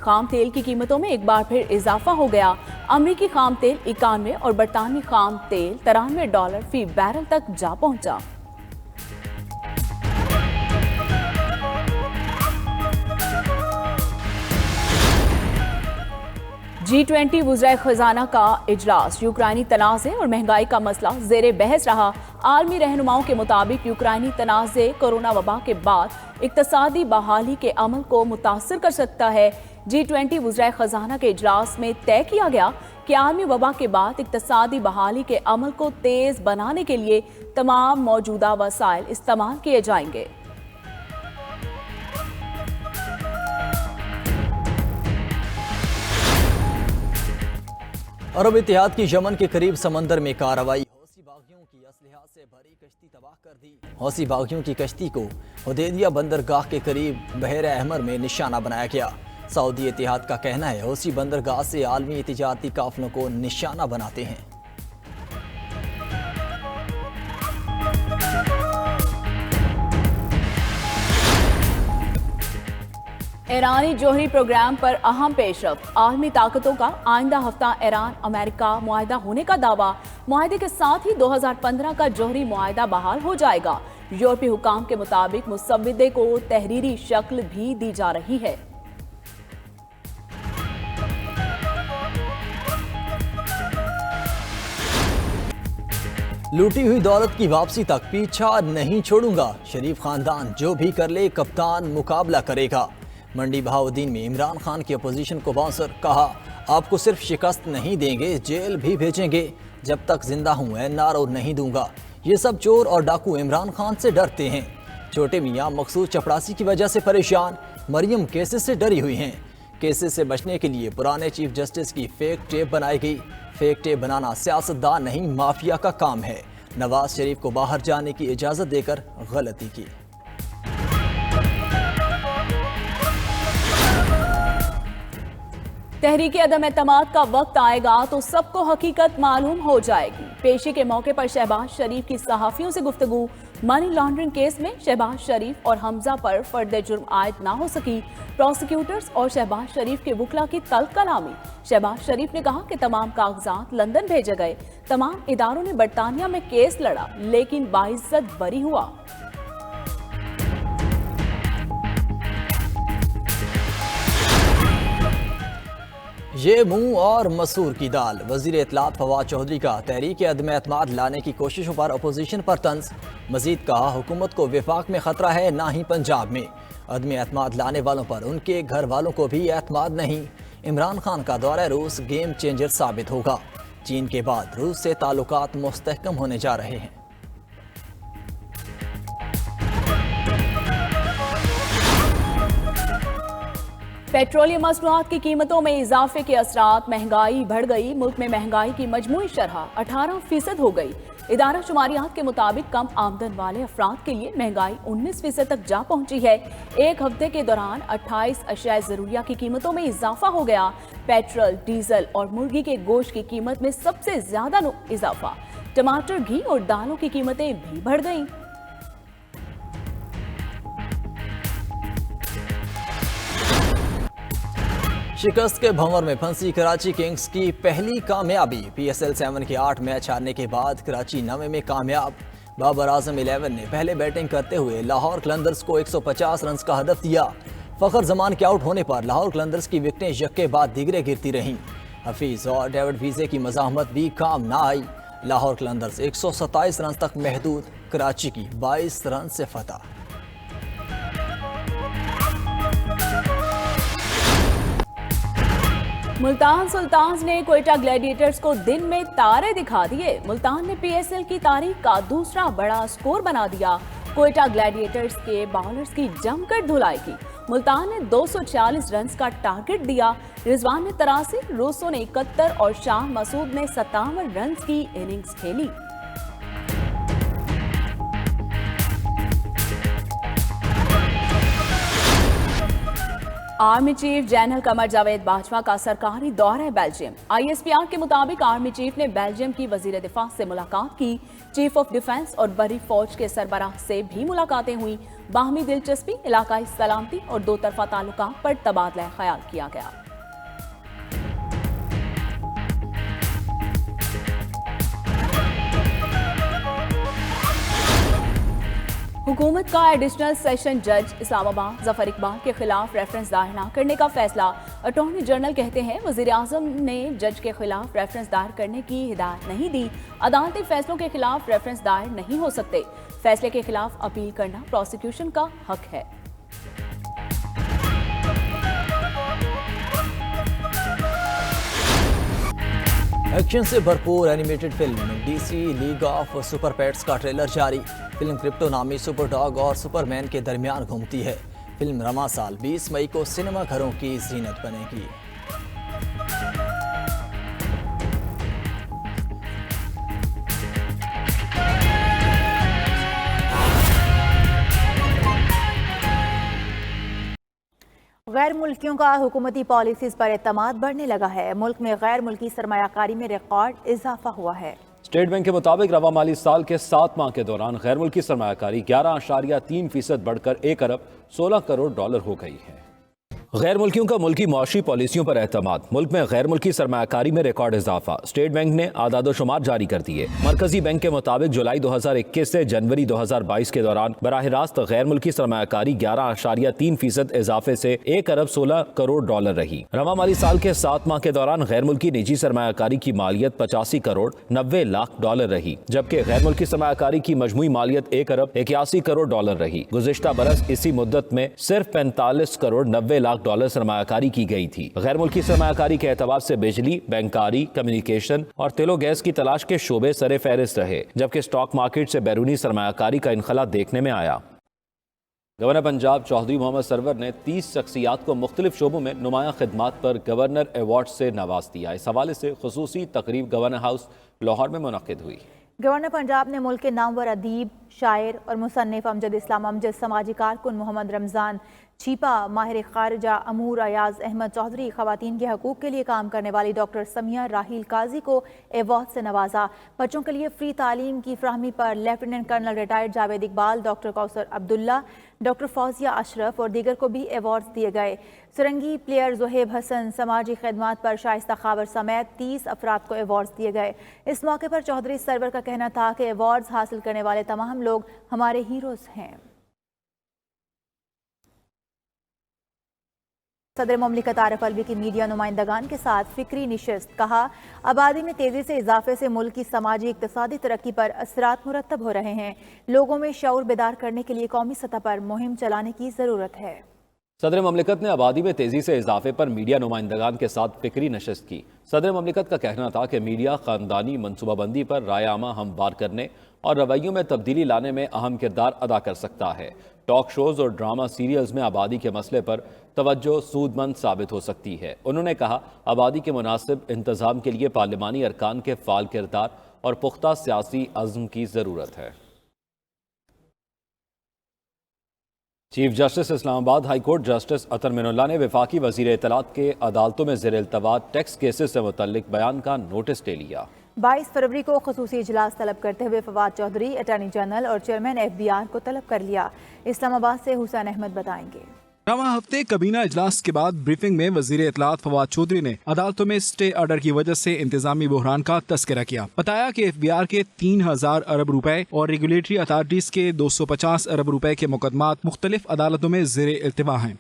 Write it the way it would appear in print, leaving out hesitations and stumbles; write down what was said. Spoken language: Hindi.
खाम तेल की कीमतों में एक बार फिर इजाफा हो गया। अमरीकी खाम तेल 91 और बरतानवी खाम तेल $93 फी बैरल तक जा पहुंचा। G20 वज़ीर खजाना का इजलास, यूक्राइनी तनाज़े और महंगाई का मसला ज़ेरे बहस रहा। आलमी रहनुमाओं के मुताबिक यूक्राइनी तनाज़े कोरोना वबा के बाद इक़्तिसादी बहाली के अमल को मुतासर कर सकता है। G20 वज़ीर खजाना के इजलास में तय किया गया कि आलमी वबा के बाद इक़्तिसादी बहाली के अमल को तेज़ बनाने के लिए तमाम मौजूदा वसाइल इस्तेमाल किए जाएंगे। अरब इत्तेहाद की यमन के करीब समंदर में कार्रवाई, हौसी बागियों की असलहा से भरी कश्ती तबाह कर दी। हौसी बागियों की कश्ती को हुदैदिया बंदरगाह के करीब बहर अहमर में निशाना बनाया गया। सऊदी इत्तेहाद का कहना है हौसी बंदरगाह से आलमी तिजारती काफिलों को निशाना बनाते हैं। ईरानी जोहरी प्रोग्राम पर अहम पेशरफ, आलमी ताकतों का आइंदा हफ्ता ईरान अमेरिका मुआहिदा होने का दावा। मुआहिदे के साथ ही 2015 का जोहरी मुआहिदा बहाल हो जाएगा। यूरोपीय हुकाम के मुताबिक मुसव्विदे को तहरीरी शक्ल भी दी जा रही है। लूटी हुई दौलत की वापसी तक पीछा नहीं छोड़ूंगा, शरीफ खानदान जो भी कर ले कप्तान मुकाबला करेगा। मंडी बहाउद्दीन में इमरान खान की अपोजिशन को बाउंसर, कहा आपको सिर्फ शिकस्त नहीं देंगे जेल भी भेजेंगे, जब तक जिंदा हूं एनआरओ नहीं दूंगा। ये सब चोर और डाकू इमरान खान से डरते हैं। छोटे मियाँ मकसूद चपड़ासी की वजह से परेशान, मरियम केसेस से डरी हुई हैं। केसेस से बचने के लिए पुराने चीफ जस्टिस की फेक टेप बनाई गई। फेक टेप बनाना सियासतदान नहीं माफिया का काम है। नवाज शरीफ को बाहर जाने की इजाजत देकर गलती की। तहरीक अदम एतमाद का वक्त आएगा तो सबको हकीकत मालूम हो जाएगी। पेशी के मौके पर शहबाज शरीफ की सहाफियों से गुफ्तगू। मनी लॉन्ड्रिंग केस में शहबाज शरीफ और हमजा पर फर्द जुर्म आयद ना हो सकी। प्रोसिक्यूटर्स और शहबाज शरीफ के वकला की तल्ख कलामी। शहबाज शरीफ ने कहा कि तमाम कागजात लंदन भेजे गए। तमाम इदारों ने बरतानिया में केस लड़ा लेकिन बाइज्जत बरी हुआ। ये मुंह और मसूर की दाल। वजीर इत्तलात फवाद चौधरी का तहरीक अदम एतमाद लाने की कोशिशों पर अपोजिशन पर तंज। मजीद कहा हुकूमत को विफाक में खतरा है ना ही पंजाब में। अदम एतमाद लाने वालों पर उनके घर वालों को भी एतमाद नहीं। इमरान खान का दौरा रूस गेम चेंजर साबित होगा। चीन के बाद रूस से ताल्लुकात मुस्तहकम होने जा रहे हैं। पेट्रोलियम मसनूआत की कीमतों में इजाफे के असरात, महंगाई बढ़ गई। मुल्क में महंगाई की मजमूई शरह 18% हो गई। इदारा शुमारियात के मुताबिक कम आमदन वाले अफराद के लिए महंगाई 19% तक जा पहुंची है। एक हफ्ते के दौरान 28 अशियाए ज़रूरिया की कीमतों में इजाफा हो गया। पेट्रोल, डीजल और मुर्गी के गोश्त की कीमत में सबसे ज्यादा इजाफा। टमाटर, घी और दालों की कीमतें भी बढ़ गईं। शिकस्त के भंवर में फंसी कराची किंग्स की पहली कामयाबी। PSL 7 के 8 मैच हारने के बाद कराची 9 में कामयाब। बाबर आजम 11 ने पहले बैटिंग करते हुए लाहौर कलंदर्स को 150 रन का हदफ दिया। फखर जमान के आउट होने पर लाहौर कलंदर्स की विकेटें यक्के बाद दिगरे गिरती रहीं। हफीज और डेविड वीजे की मज़ाहमत भी काम ना आई। लाहौर कलंदर्स 127 रन तक महदूद, कराची की 22 रन से फतह। मुल्तान सुल्तान्स ने क्वेटा ग्लैडिएटर्स को दिन में तारे दिखा दिए। मुल्तान ने PSL की तारीख का दूसरा बड़ा स्कोर बना दिया। क्वेटा ग्लैडिएटर्स के बॉलर्स की जमकर धुलाई की। मुल्तान ने 246 रन का टारगेट दिया। रिजवान ने 83, रूसो ने 71 और शाह मसूद ने 57 रन की इनिंग्स खेली। Army chief general Qamar Javed Bajwa का सरकारी दौरा है बेल्जियम। ISPR के मुताबिक आर्मी चीफ ने बेल्जियम की वजीर दिफा से मुलाकात की। चीफ ऑफ डिफेंस और बड़ी फौज के सरबराह से भी मुलाकातें हुई। बाहमी दिलचस्पी, इलाकाई सलामती और दो तरफा ताल्लुकात पर तबादला ख्याल किया गया। हुकूमत का एडिशनल सेशन जज इस्लामाबाद जफर इकबाल के खिलाफ रेफरेंस दायर न करने का फैसला। अटॉर्नी जनरल कहते हैं वजीर आजम ने जज के खिलाफ रेफरेंस दायर करने की हिदायत नहीं दी। अदालती फैसलों के खिलाफ रेफरेंस दायर नहीं हो सकते। फैसले के खिलाफ अपील करना प्रोसिक्यूशन का हक है। एक्शन से भरपूर animated film DC league of super pets का ट्रेलर जारी। फिल्म क्रिप्टो नामी सुपर डॉग और सुपरमैन के दरमियान घूमती है। फिल्म रवा साल 20 मई को सिनेमा घरों की जीनत बनेगी। गैर मुल्कियों का हुकूमती पॉलिसीज पर एतमाद बढ़ने लगा है। मुल्क में गैर मुल्की सरमायाकारी में रिकॉर्ड इजाफा हुआ है। स्टेट बैंक के मुताबिक रवा माली साल के 7 माह के दौरान गैर मुल्की सरमायाकारी 11.3% बढ़कर 1 अरब 16 करोड़ डॉलर हो गई है। गैर मुल्कियों का मुल्की मुआशी पॉलिसियों पर एतमाद। मुल्क में गैर मुल्की सरमायाकारी में रिकॉर्ड इजाफा। स्टेट बैंक ने आदादोशुमार जारी कर दिए। मरकजी बैंक के मुताबिक जुलाई 2021 से जनवरी 2022 के दौरान बराह रास्त गैर मुल्की सरमायाकारी 11.3% इजाफे से 1 अरब 16 करोड़ डॉलर रही। रवा माली साल के 7 माह के दौरान गैर मुल्की निजी सरमायाकारी की मालियत 85 करोड़ 90 लाख डॉलर रही, जबकि गैर मुल्की सरमायाकारी की मजमूई मालियत 1 अरब 81 करोड़ डॉलर रही। गुज़िश्ता बरस इसी मुद्दत में सिर्फ 45 करोड़ 90 लाख डॉलर सरमायाकारी की गई थी। गैर मुल्की सरमायाकारी के एतबार से बिजली, बैंकारी, कम्युनिकेशन और तेलो गैस की तलाश के शोबे सरे फहरिस्त रहे, जबकि स्टॉक मार्केट से बैरूनी सरमायाकारी का इनखला देखने में आया। गवर्नर पंजाब चौधरी मोहम्मद सरवर ने 30 शख्सियात को मुख्तलिफ शोबों में नुमाया खिदमात पर गवर्नर अवार्ड से नवाज दिया। इस हवाले से खुसूसी तकरीब गवर्नर हाउस लाहौर में मुनक्किद हुई। गवर्नर पंजाब ने मुल्क के नामवर अदीब, शायर और मुसन्निफ अमजद इस्लाम अमजद, समाजी कारकुन मोहम्मद रमज़ान छीपा, माहिर खारजा अमूर अयाज अहमद चौधरी, खवातीन के हकूक़ के लिए काम करने वाली डॉक्टर समिया राहील काजी को एवार्ड से नवाजा। बच्चों के लिए फ्री तालीम की फ्राहमी पर lieutenant colonel retired Javed Iqbal, doctor Kausar Abdullah, doctor Fauzia Ashraf और दीगर को भी एवार्ड दिए गए। सुरंगी प्लेयर जोहेब हसन, समाजी खदमात पर शाइस्ता खावर समेत 30 अफराद को एवार्ड दिए गए। इस मौके पर चौधरी सरवर का कहना था कि एवार्ड हासिल करने वाले तमाम लोग हमारे हीरोज़ हैं। सदर मुमलिकत आरिफ अलवी की मीडिया नुमाइंदगान के साथ फिक्री निशस्त। कहा, आबादी में तेजी से इजाफे से मुल्क की समाजी इक्तिसादी तरक्की पर असरात मुरतब हो रहे हैं। लोगों में शऊर बेदार करने के लिए कौमी सतह पर मुहिम चलाने की जरूरत है। सदर ममलिकत ने आबादी में तेजी से इजाफे पर मीडिया नुमाइंदगान के साथ फिक्री नशस्त की। सदर ममलिकत का कहना था कि मीडिया खानदानी मनसूबाबंदी पर राय आमा हमवार करने और रवैयों में तब्दीली लाने में अहम किरदार अदा कर सकता है। टॉक शोज और ड्रामा सीरियल्स में आबादी के मसले पर तवज्जो सूदमंद साबित हो सकती है। उन्होंने कहा, आबादी के मुनासिब इंतजाम के लिए पार्लिमानी अरकान के फाल किरदार और पुख्ता सियासी अज़्म की ज़रूरत है। Chief justice Islamabad high court justice Athar Minallah ने वफाकी वज़ीर इत्तलात के अदालतों में ज़ेर इल्तवा टैक्स केसेस से मुतल्लिक बयान का नोटिस ले लिया। 22 फरवरी को खसूसी इजलास तलब करते हुए फवाद चौधरी अटॉर्नी जनरल और चेयरमैन FBR को तलब कर लिया। इस्लामाबाद से हुसैन अहमद बताएंगे। रवा हफ्ते कबीना इजलास के बाद ब्रीफिंग में वजीर इत्तलात फवाद चौधरी ने अदालतों में स्टे ऑर्डर की वजह से इंतजामी बहरान का तस्करा किया। बताया कि FBR के 3000 अरब रुपए और रेगुलेटरी अथॉरिटीज के 250 अरब रुपए के मुकदमात मुख्तलिफ अदालतों में ज़ेर इल्तिवा हैं।